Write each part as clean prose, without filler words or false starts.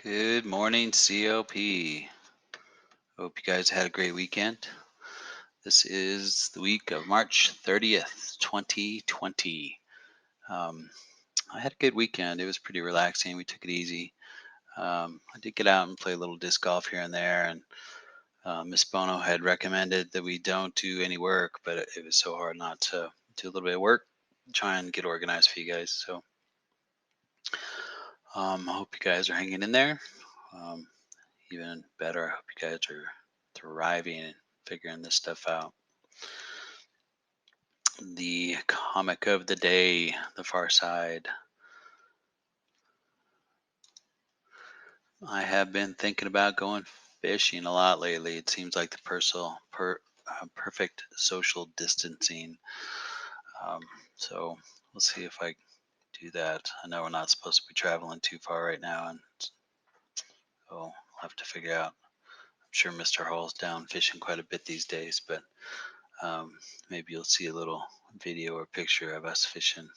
Good morning, COP. Hope you guys had a great weekend. This is the week of March 30th, 2020. Um, I had a good weekend. It was pretty relaxing. We took it easy. I did get out and play a little disc golf here and there, and Miss Bono had recommended that we don't do any work, but it was so hard not to do a little bit of work, try and get organized for you guys. So I hope you guys are hanging in there. Um, Even better, I hope you guys are thriving and figuring this stuff out. The comic of the day, The Far Side. I have been thinking about going fishing a lot lately. It seems like the perfect social distancing. Um, so we'll see if I do that. I know we're not supposed to be traveling too far right now, and so I'll have to figure out. I'm sure Mr. Hall's down fishing quite a bit these days, but maybe you'll see a little video or picture of us fishing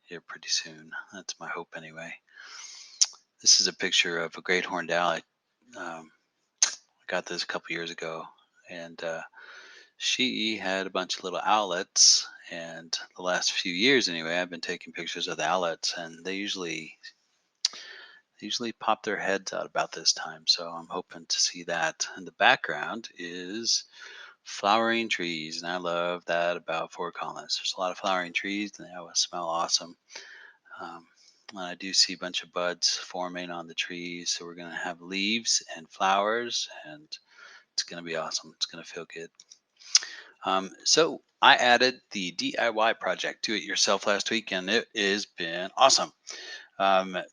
here pretty soon. That's my hope anyway. This is a picture of a great horned owl. I got this a couple years ago, and she had a bunch of little owlets. And the last few years, anyway, I've been taking pictures of the owlets, and they usually pop their heads out about this time. So I'm hoping to see that. And the background is flowering trees, and I love that about Fort Collins. There's a lot of flowering trees, and they always smell awesome. Um, and I do see a bunch of buds forming on the trees, so we're going to have leaves and flowers, and it's going to be awesome. It's going to feel good. So I added the DIY project, do it yourself, last week, and it has been awesome.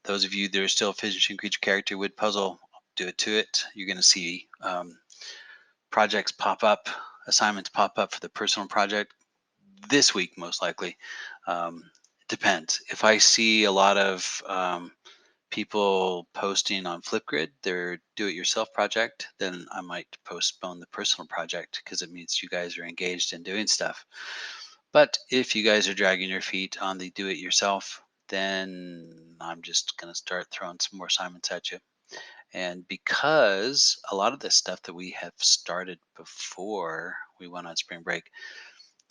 Those of you that are still finishing Creature Character Wood Puzzle, do it to it. You're going to see projects pop up, assignments pop up for the personal project this week, most likely. It depends. If I see a lot of people posting on Flipgrid their do-it-yourself project, then I might postpone the personal project because it means you guys are engaged in doing stuff. But if you guys are dragging your feet on the do-it-yourself, then I'm just going to start throwing some more assignments at you. And because a lot of this stuff that we have started before we went on spring break,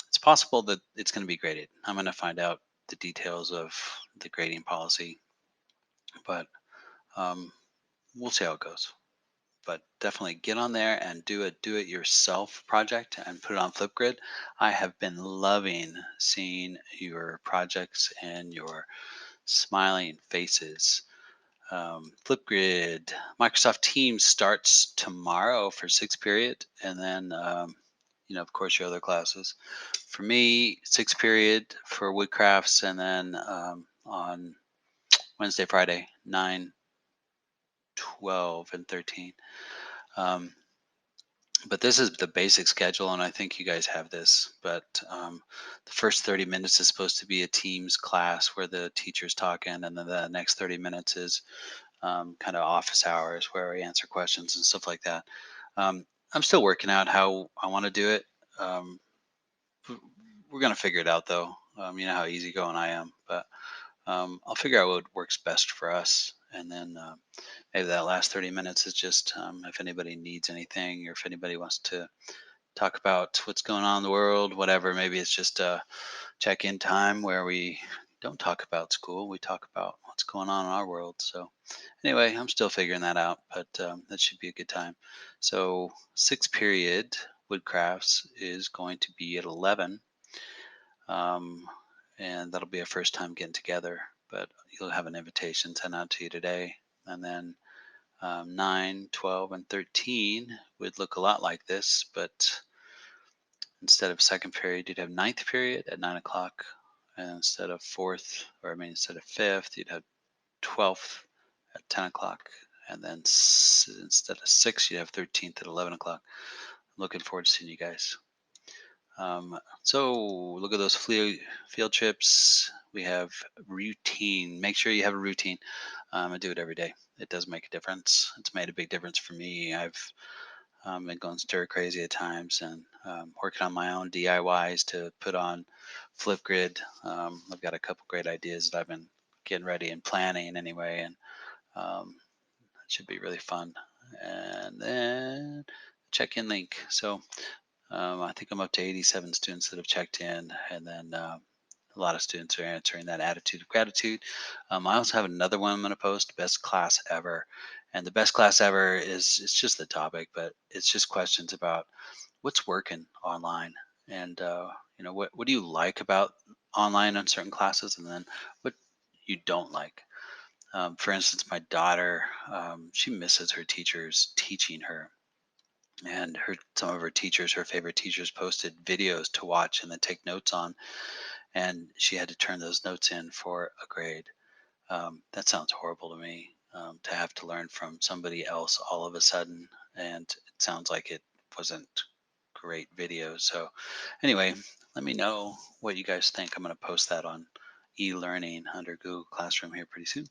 it's possible that it's going to be graded. I'm going to find out the details of the grading policy, but um, we'll see how it goes. But definitely get on there and do a do it yourself project and put it on Flipgrid. I have been loving seeing your projects and your smiling faces. Flipgrid, Microsoft Teams starts tomorrow for sixth period, and then of course, your other classes. For me, sixth period for Woodcrafts, and then on Wednesday, Friday, 9, 12, and 13. Um, but this is the basic schedule, and I think you guys have this. But the first 30 minutes is supposed to be a Teams class where the teacher's talking, and then the next 30 minutes is kind of office hours where we answer questions and stuff like that. I'm still working out how I want to do it. Um, we're gonna figure it out, though. You know how easygoing I am, but I'll figure out what works best for us, and then maybe that last 30 minutes is just if anybody needs anything, or if anybody wants to talk about what's going on in the world, whatever. Maybe it's just a check-in time where we don't talk about school. We talk about what's going on in our world. So anyway, I'm still figuring that out, but that should be a good time. So sixth period Woodcrafts is going to be at 11, um, and that'll be our first time getting together. But you'll have an invitation sent out to you today, and then 9, 12, and 13 would look a lot like this, but instead of second period, you'd have ninth period at 9 o'clock. And instead of fifth, you'd have 12th at 10 o'clock. And then instead of sixth, you'd have 13th at 11 o'clock. Looking forward to seeing you guys. So look at those field trips. We have routine. Make sure you have a routine. I do it every day. It does make a difference. It's made a big difference for me. I've been going stir crazy at times, and working on my own DIYs to put on Flipgrid. I've got a couple great ideas that I've been getting ready and planning anyway, and Should be really fun. And then check-in link. So I think I'm up to 87 students that have checked in, and then a lot of students are answering that attitude of gratitude. I also have another one I'm going to post, best class ever, and the best class ever is it's just the topic, but it's just questions about what's working online, and what do you like about online on certain classes, and then what you don't like. For instance, my daughter, she misses her teachers teaching her, and some of her teachers, her favorite teachers, posted videos to watch and then take notes on, and she had to turn those notes in for a grade. That sounds horrible to me, to have to learn from somebody else all of a sudden, and it sounds like it wasn't great video. So anyway, let me know what you guys think. I'm going to post that on e-learning under Google Classroom here pretty soon.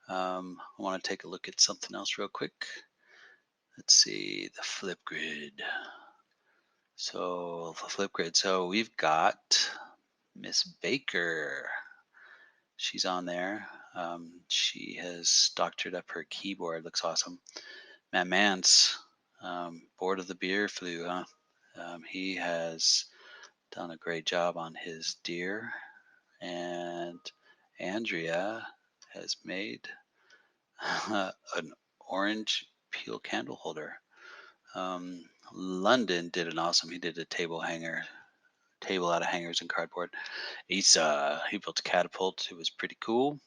I want to take a look at something else real quick. Let's see, the Flipgrid. So the Flipgrid. So we've got Miss Baker. She's on there. She has doctored up her keyboard. Looks awesome. Matt Mance, bored of the beer flu, huh? He has done a great job on his deer. And Andrea has made an orange peel candle holder. London did an awesome. He did a table out of hangers and cardboard. He built a catapult. It was pretty cool.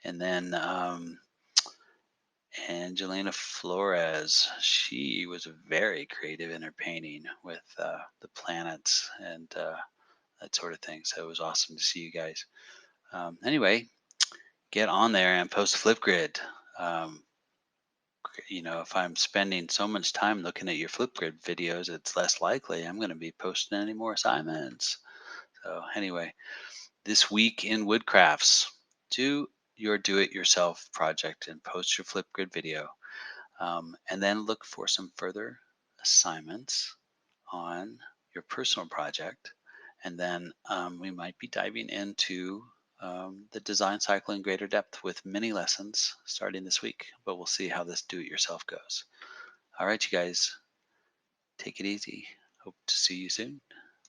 And then Angelina Flores, she was very creative in her painting with the planets and that sort of thing. So it was awesome to see you guys. Anyway, get on there and post Flipgrid. Um, if I'm spending so much time looking at your Flipgrid videos, it's less likely I'm going to be posting any more assignments. So anyway, this week in Woodcrafts, do your do-it-yourself project and post your Flipgrid video. And then look for some further assignments on your personal project. And then we might be diving into the design cycle in greater depth with mini lessons starting this week. But we'll see how this do it yourself goes. All right, you guys, take it easy. Hope to see you soon.